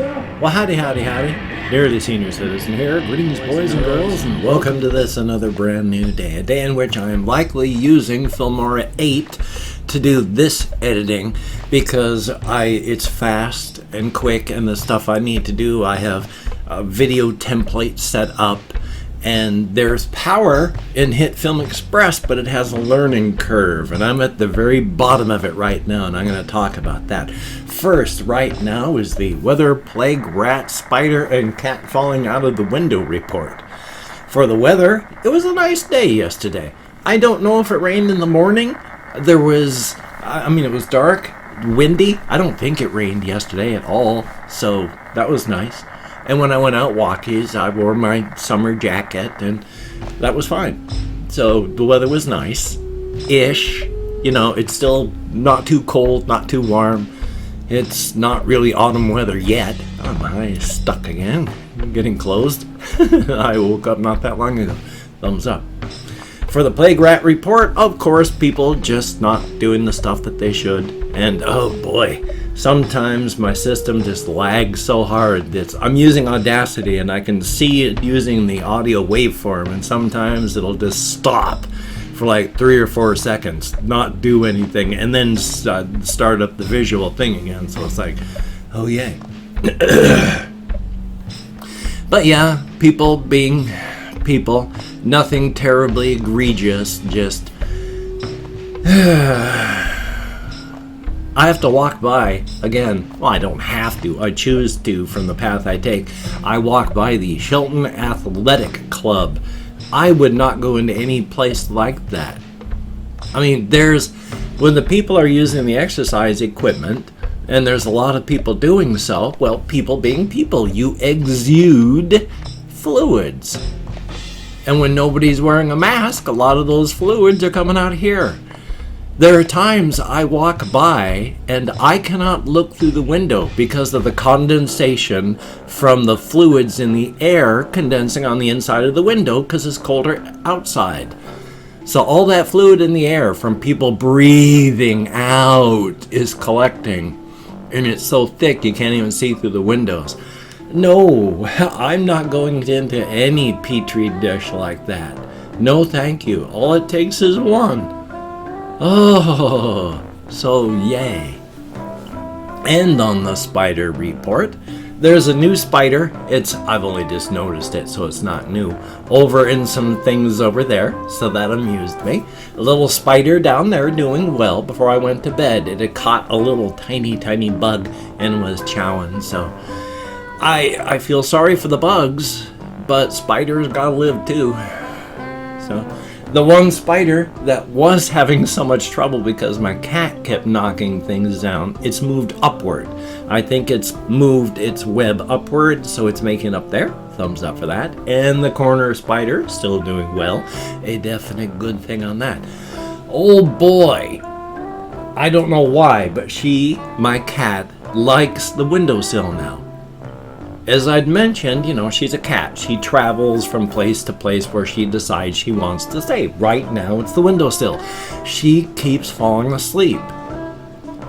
Well, howdy, howdy, howdy. Nearly Senior Citizen here. Greetings, boys and girls, and welcome to this another brand new day. A day in which I am likely using Filmora 8 to do this editing because it's fast and quick, and the stuff I need to do, I have a video template set up, and there's power in Hitfilm Express, but it has a learning curve, and I'm at the very bottom of it right now, and I'm going to talk about that. First, right now, is the weather, plague, rat, spider, and cat falling out of the window report. For the weather, it was a nice day yesterday. I don't know if it rained in the morning. It was dark, windy. I don't think it rained yesterday at all, so that was nice. And when I went out walkies, I wore my summer jacket, and that was fine. So the weather was nice-ish. You know, it's still not too cold, not too warm. It's not really autumn weather yet. Oh, my eye is stuck again. Getting closed. I woke up not that long ago. Thumbs up. For the plague rat report, of course, people just not doing the stuff that they should. And oh boy, sometimes my system just lags so hard that I'm using Audacity and I can see it using the audio waveform, and sometimes it'll just stop for like 3 or 4 seconds, not do anything, and then start up the visual thing again. So it's like, oh yay. But yeah, people being people, nothing terribly egregious, just I have to walk by, again, well, I don't have to, I choose to from the path I take. I walk by the Shelton Athletic Club. I would not go into any place like that. I mean, when the people are using the exercise equipment, and there's a lot of people doing so, well, people being people, you exude fluids. And when nobody's wearing a mask, a lot of those fluids are coming out here. There are times I walk by and I cannot look through the window because of the condensation from the fluids in the air condensing on the inside of the window because it's colder outside. So all that fluid in the air from people breathing out is collecting, and it's so thick you can't even see through the windows. No, I'm not going into any petri dish like that. No, thank you. All it takes is one. Oh, so yay. And on the spider report, there's a new spider. I've only just noticed it, so it's not new. Over in some things over there, so that amused me. A little spider down there doing well before I went to bed. It had caught a little tiny bug and was chowing, so I feel sorry for the bugs, but spiders gotta live too. So the one spider that was having so much trouble because my cat kept knocking things down, it's moved upward. I think it's moved its web upward, so it's making up there. Thumbs up for that. And the corner spider, still doing well. A definite good thing on that. Oh boy, I don't know why, but my cat, likes the windowsill now. As I'd mentioned, she's a cat. She travels from place to place where she decides she wants to stay. Right now, it's the windowsill. She keeps falling asleep.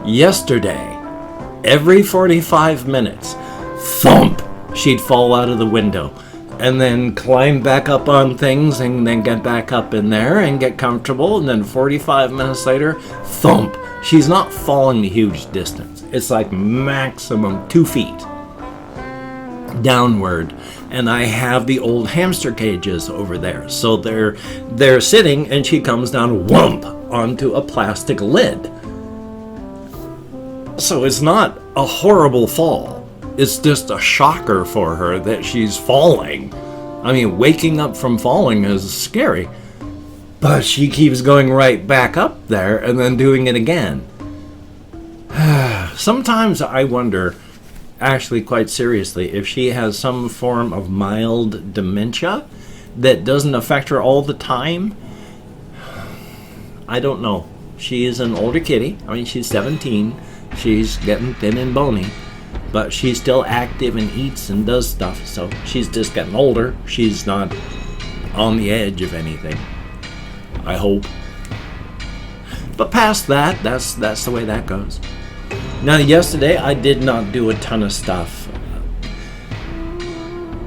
Yesterday, every 45 minutes, thump, she'd fall out of the window and then climb back up on things and then get back up in there and get comfortable. And then 45 minutes later, thump. She's not falling a huge distance. It's like maximum 2 feet. Downward, and I have the old hamster cages over there, so they're sitting, and she comes down whump onto a plastic lid. So it's not a horrible fall, it's just a shocker for her that she's falling. I mean, waking up from falling is scary, but she keeps going right back up there and then doing it again. Sometimes I wonder, actually quite seriously, if she has some form of mild dementia that doesn't affect her all the time. I don't know. She is an older kitty. I mean, she's 17. She's getting thin and bony, but she's still active and eats and does stuff, so she's just getting older. She's not on the edge of anything, I hope. But past that, that's the way that goes. Now, yesterday I did not do a ton of stuff.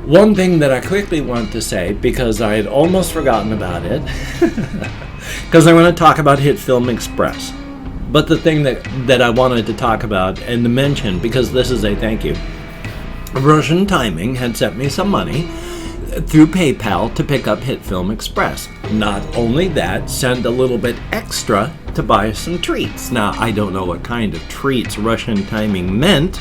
One thing that I quickly want to say, because I had almost forgotten about it, because I want to talk about Hitfilm Express. But the thing that I wanted to talk about and to mention, because this is a thank you, Russian Timing had sent me some money through PayPal to pick up Hitfilm Express. Not only that, send a little bit extra to buy some treats. Now, I don't know what kind of treats Russian Timing meant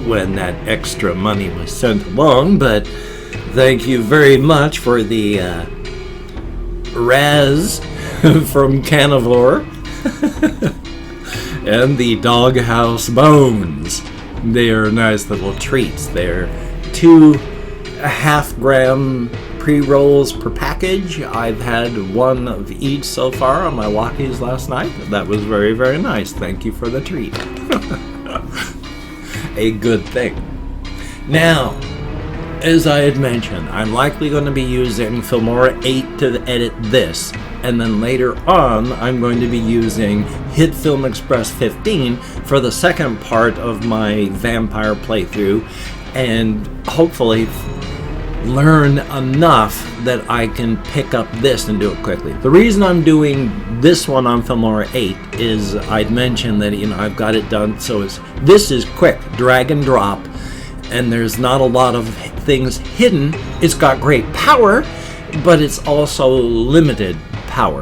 when that extra money was sent along, but thank you very much for the Raz from Carnivore and the Doghouse Bones. They are nice little treats. They're 2.5 gram pre-rolls per package. I've had one of each so far on my walkies last night. That was very, very nice. Thank you for the treat. A good thing. Now, as I had mentioned, I'm likely going to be using Filmora 8 to edit this, and then later on I'm going to be using Hitfilm Express 15 for the second part of my vampire playthrough, and hopefully learn enough that I can pick up this and do it quickly. The reason I'm doing this one on Filmora 8 is I'd mentioned that, I've got it done, so this is quick, drag and drop, and there's not a lot of things hidden. It's got great power, but it's also limited power.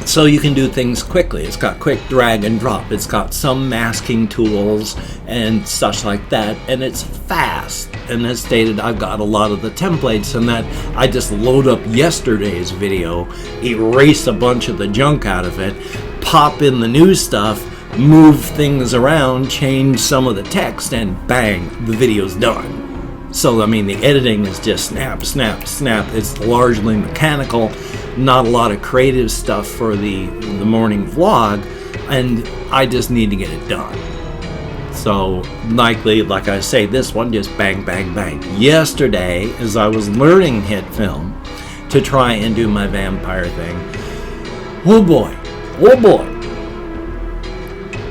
So you can do things quickly. It's got quick drag and drop. It's got some masking tools and such like that, and it's fast. And as stated, I've got a lot of the templates and that I just load up yesterday's video, erase a bunch of the junk out of it, pop in the new stuff, move things around, change some of the text, and bang, the video's done. So, the editing is just snap, snap, snap. It's largely mechanical, not a lot of creative stuff for the morning vlog, and I just need to get it done. So, likely, like I say, this one just bang, bang, bang. Yesterday, as I was learning Hitfilm to try and do my vampire thing, oh boy,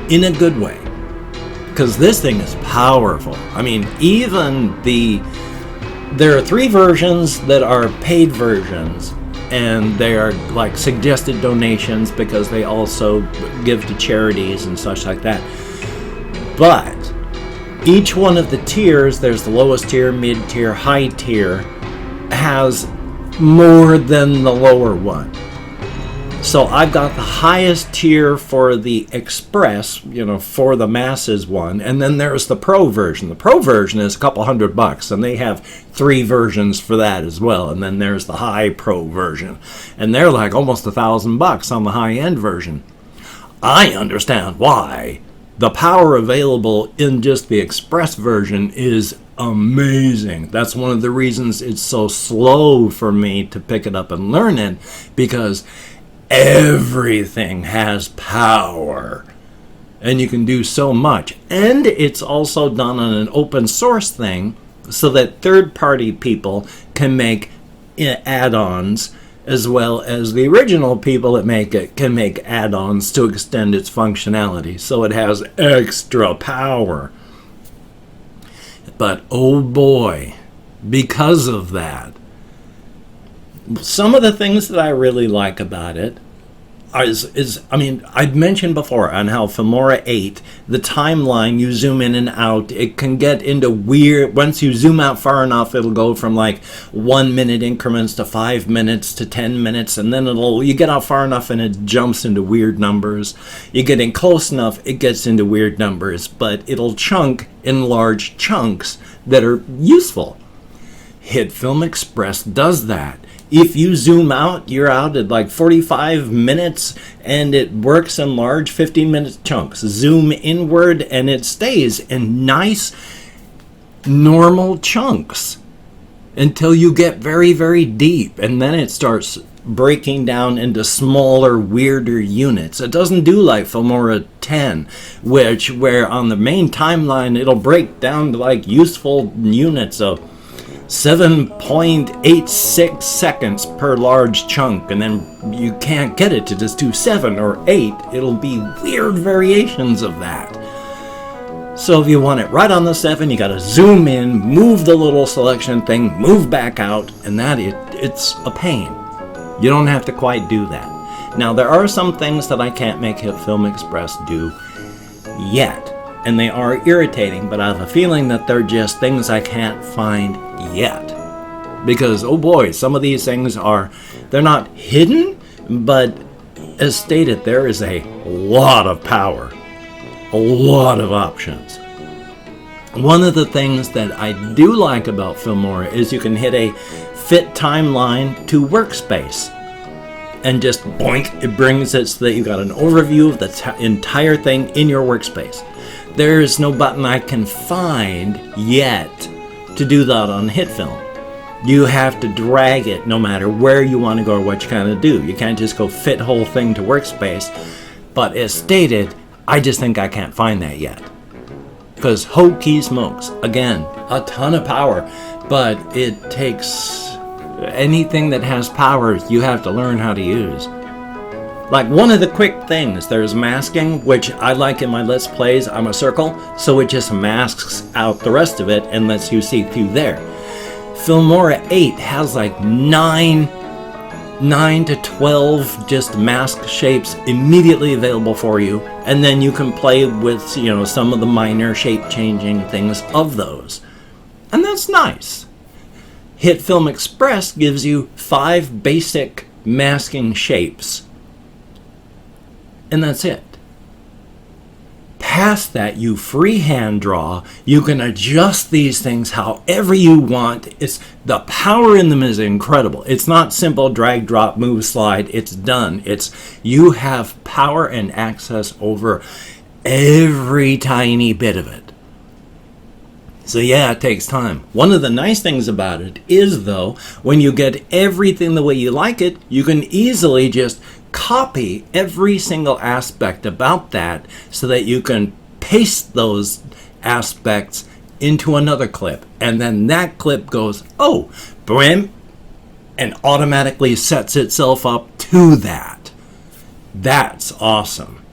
in a good way. Because this thing is powerful. There are 3 versions that are paid versions, and they are like suggested donations because they also give to charities and such like that. But each one of the tiers, there's the lowest tier, mid tier, high tier, has more than the lower one. So I've got the highest tier for the Express, for the masses one, and then there's the Pro version. The Pro version is a couple $100, and they have 3 versions for that as well. And then there's the High Pro version, and they're like almost $1,000 on the high-end version. I understand why. The power available in just the Express version is amazing. That's one of the reasons it's so slow for me to pick it up and learn it, because everything has power and you can do so much. And it's also done on an open source thing so that third-party people can make add-ons, as well as the original people that make it can make add-ons to extend its functionality, so it has extra power. But oh boy, because of that, some of the things that I really like about it I'd mentioned before on how Filmora 8, the timeline, you zoom in and out, it can get into weird, once you zoom out far enough, it'll go from like 1 minute increments to 5 minutes to 10 minutes, and then you get out far enough and it jumps into weird numbers. You get in close enough, it gets into weird numbers, but it'll chunk in large chunks that are useful. Hitfilm Express does that. If you zoom out, you're out at like 45 minutes, and it works in large 15-minute chunks. Zoom inward, and it stays in nice, normal chunks until you get very, very deep, and then it starts breaking down into smaller, weirder units. It doesn't do like Filmora 10, where on the main timeline, it'll break down to like useful units of 7.86 seconds per large chunk, and then you can't get it to just do 7 or 8. It'll be weird variations of that. So if you want it right on the 7, you got to zoom in, move the little selection thing, move back out, and it's a pain. You don't have to quite do that. Now, there are some things that I can't make Hitfilm Express do yet, and they are irritating, but I have a feeling that they're just things I can't find yet. Because, oh boy, some of these things they're not hidden, but as stated, there is a lot of power, a lot of options. One of the things that I do like about Filmora is you can hit a fit timeline to workspace. And just boink, it brings it so that you got an overview of the entire thing in your workspace. There is no button I can find yet to do that on Hitfilm. You have to drag it no matter where you want to go or what you kind of do. You can't just go fit whole thing to workspace. But as stated, I just think I can't find that yet. Because hokey smokes, again, a ton of power, but it takes anything that has power you have to learn how to use. Like one of the quick things, there's masking, which I like in my Let's Plays. I'm a circle, so it just masks out the rest of it and lets you see through there. Filmora 8 has like 9 to 12 just mask shapes immediately available for you, and then you can play with, some of the minor shape changing things of those. And that's nice. Hitfilm Express gives you 5 basic masking shapes. And that's it. Past that, you freehand draw. You can adjust these things however you want. The power in them is incredible. It's not simple drag, drop, move, slide. It's done. You have power and access over every tiny bit of it. So yeah, it takes time. One of the nice things about it is, though, when you get everything the way you like it, you can easily just copy every single aspect about that so that you can paste those aspects into another clip. And then that clip goes, oh, brim, and automatically sets itself up to that. That's awesome.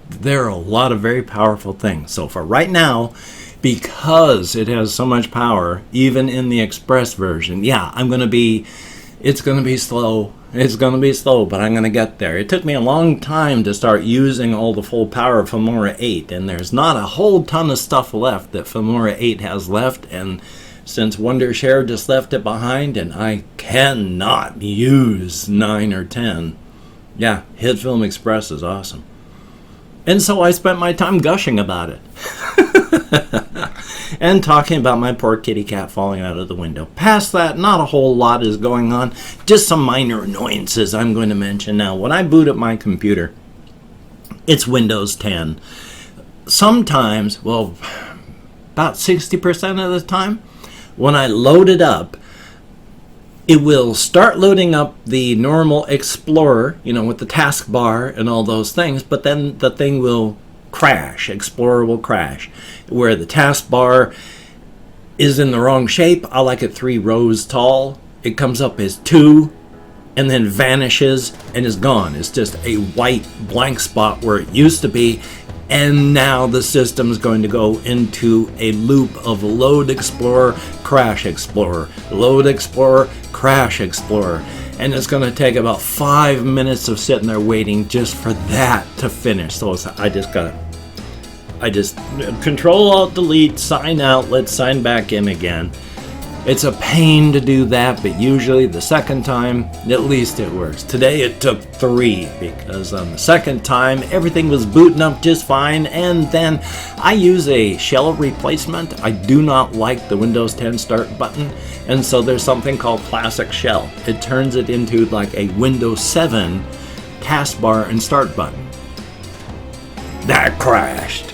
There are a lot of very powerful things. So for right now, because it has so much power, even in the Express version, yeah, it's going to be slow. It's going to be slow, but I'm going to get there. It took me a long time to start using all the full power of Filmora 8, and there's not a whole ton of stuff left that Filmora 8 has left, and since Wondershare just left it behind, and I cannot use 9 or 10, yeah, Hitfilm Express is awesome. And so I spent my time gushing about it. And talking about my poor kitty cat falling out of the window. Past that, not a whole lot is going on. Just some minor annoyances I'm going to mention now. When I boot up my computer, it's Windows 10. Sometimes, well, about 60% of the time, when I load it up, it will start loading up the normal Explorer, with the taskbar and all those things, but then the thing will crash. Explorer will crash. Where the taskbar is in the wrong shape, I like it 3 rows tall. It comes up as 2 and then vanishes and is gone. It's just a white blank spot where it used to be, and now the system's going to go into a loop of load Explorer, crash Explorer, load Explorer, crash Explorer. And it's going to take about 5 minutes of sitting there waiting just for that to finish. So I just Control-Alt-Delete, sign out, let's sign back in again. It's a pain to do that, but usually the second time, at least it works. Today it took 3, because on the second time, everything was booting up just fine, and then I use a shell replacement. I do not like the Windows 10 Start button, and so there's something called Classic Shell. It turns it into like a Windows 7 taskbar and start button. That crashed,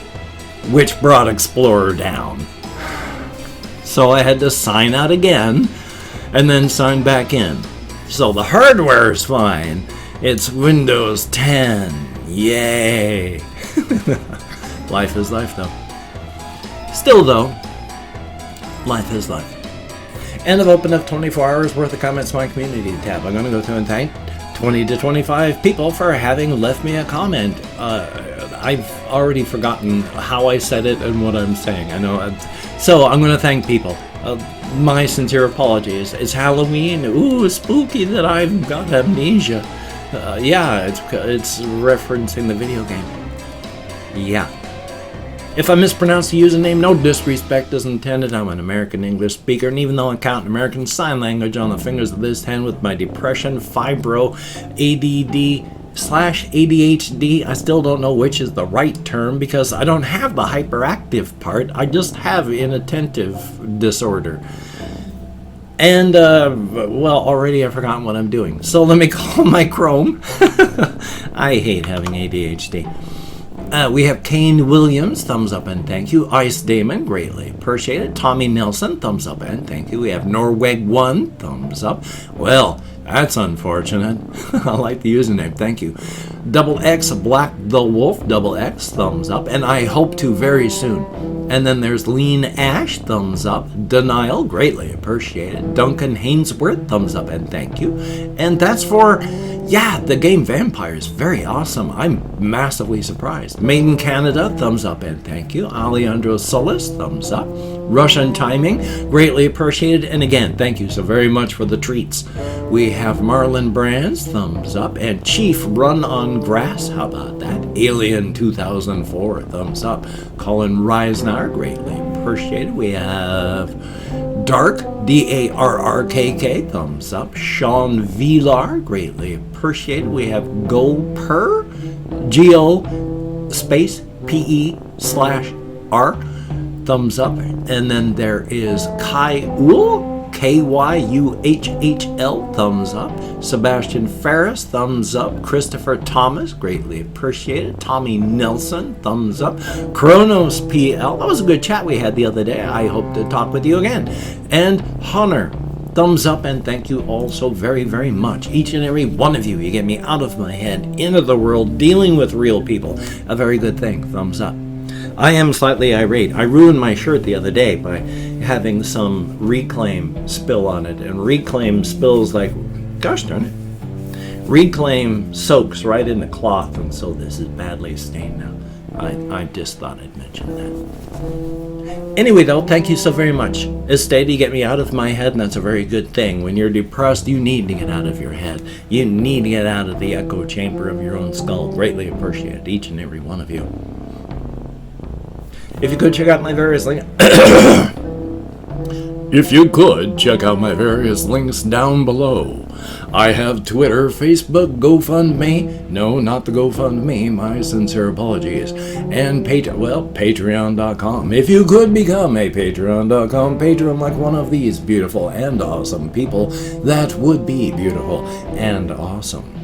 which brought Explorer down. So I had to sign out again and then sign back in. So the hardware is fine. It's Windows 10. Yay. Life is life, though. Still, though, life is life. And I've opened up 24 hours worth of comments in my community tab. I'm going to go through and thank 20 to 25 people for having left me a comment. I've already forgotten how I said it and what I'm saying. I know. So I'm going to thank people. My sincere apologies. It's Halloween. Ooh, spooky that I've got amnesia. Yeah, it's referencing the video game. Yeah. If I mispronounce the username, no disrespect is intended. I'm an American English speaker, and even though I count American Sign Language on the fingers of this hand with my depression, fibro, ADD/ADHD, I still don't know which is the right term because I don't have the hyperactive part. I just have inattentive disorder. And, well, already I've forgotten what I'm doing. So let me call my Chrome. I hate having ADHD. We have Kane Williams, thumbs up and thank you. Ice Damon, greatly appreciated. Tommy Nelson, thumbs up and thank you. We have Norweg1, thumbs up. Well, that's unfortunate. I like the username, thank you. Double X Black the Wolf, double X, thumbs up. And I hope to very soon. And then there's Lean Ash, thumbs up. Denial, greatly appreciated. Duncan Hainsworth, thumbs up and thank you. And that's for... yeah, the game Vampires, very awesome. I'm massively surprised. Made in Canada, thumbs up and thank you. Alejandro Solis, thumbs up. Russian Timing, greatly appreciated. And again, thank you so very much for the treats. We have Marlon Brands, thumbs up. And Chief Run on Grass, how about that? Alien 2004, thumbs up. Colin Reisner, greatly appreciated. We have... Dark, DARRKK, thumbs up. Sean Villar, greatly appreciated. We have GoPer, GO_PE/R, thumbs up. And then there is Kyuhl, KYUHHL, thumbs up. Sebastian Ferris, thumbs up. Christopher Thomas, greatly appreciated. Tommy Nelson, thumbs up. Kronos PL, that was a good chat we had the other day. I hope to talk with you again. And Hunter, thumbs up and thank you all so very, very much. Each and every one of you. You get me out of my head, into the world, dealing with real people. A very good thing. Thumbs up. I am slightly irate. I ruined my shirt the other day by having some Reclaim spill on it. And Reclaim spills like, gosh darn it. Reclaim soaks right in the cloth, and so this is badly stained now. I just thought I'd mention that. Anyway, though, thank you so very much. As stated, you get me out of my head, and that's a very good thing. When you're depressed, you need to get out of your head. You need to get out of the echo chamber of your own skull. Greatly appreciated, each and every one of you. If you could check out my various links... If you could, check out my various links down below. I have Twitter, Facebook, GoFundMe. No, not the GoFundMe, my sincere apologies. And Patreon.com. If you could become a Patreon.com patron like one of these beautiful and awesome people, that would be beautiful and awesome.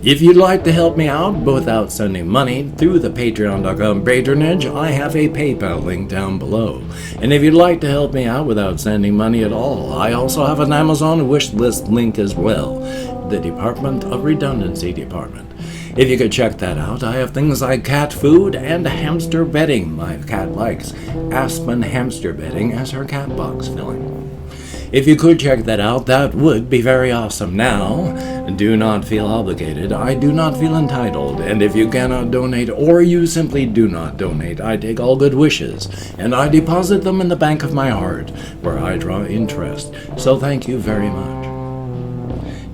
If you'd like to help me out without sending money through the Patreon.com patronage, I have a PayPal link down below. And if you'd like to help me out without sending money at all, I also have an Amazon wishlist link as well. The Department of Redundancy Department. If you could check that out, I have things like cat food and hamster bedding. My cat likes Aspen hamster bedding as her cat box filling. If you could check that out, that would be very awesome. Now, do not feel obligated. I do not feel entitled. And if you cannot donate, or you simply do not donate, I take all good wishes, and I deposit them in the bank of my heart, where I draw interest. So thank you very much.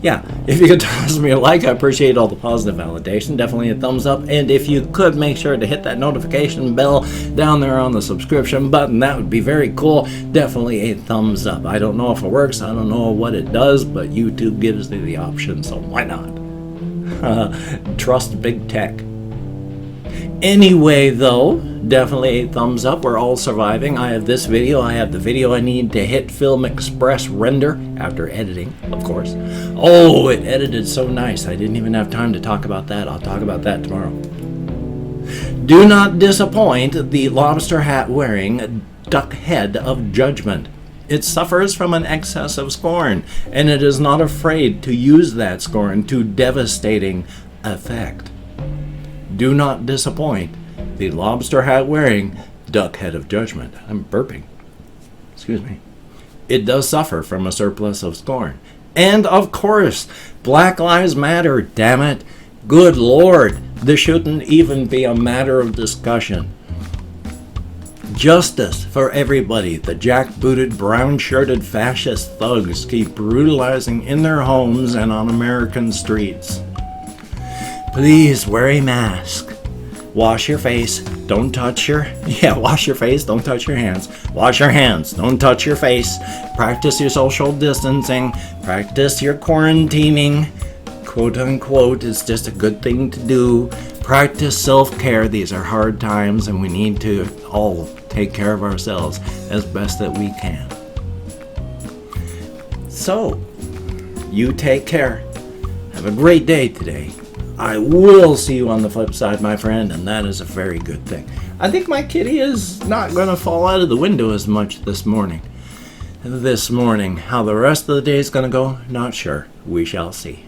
Yeah, if you could toss me a like, I appreciate all the positive validation. Definitely a thumbs up. And if you could, make sure to hit that notification bell down there on the subscription button. That would be very cool. Definitely a thumbs up. I don't know if it works. I don't know what it does, but YouTube gives me the option, so why not? Trust big tech. Anyway, though, definitely a thumbs up. We're all surviving. I have this video. I have the video I need to Hitfilm Express render after editing, of course. Oh, it edited so nice. I didn't even have time to talk about that. I'll talk about that tomorrow. Do not disappoint the lobster hat wearing duck head of judgment. It suffers from an excess of scorn, and it is not afraid to use that scorn to devastating effect. Do not disappoint the lobster hat wearing duck head of judgment. I'm burping. Excuse me. It does suffer from a surplus of scorn. And of course, Black Lives Matter, damn it. Good Lord. This shouldn't even be a matter of discussion. Justice for everybody. The jackbooted, brown-shirted fascist thugs keep brutalizing in their homes and on American streets. Please wear a mask. Wash your face. Don't touch your... wash your face. Don't touch your hands. Wash your hands. Don't touch your face. Practice your social distancing. Practice your quarantining. Quote unquote. It's just a good thing to do. Practice self-care. These are hard times and we need to all take care of ourselves as best that we can. So, you take care. Have a great day today. I will see you on the flip side, my friend, and that is a very good thing. I think my kitty is not going to fall out of the window as much this morning. How the rest of the day is going to go, not sure. We shall see.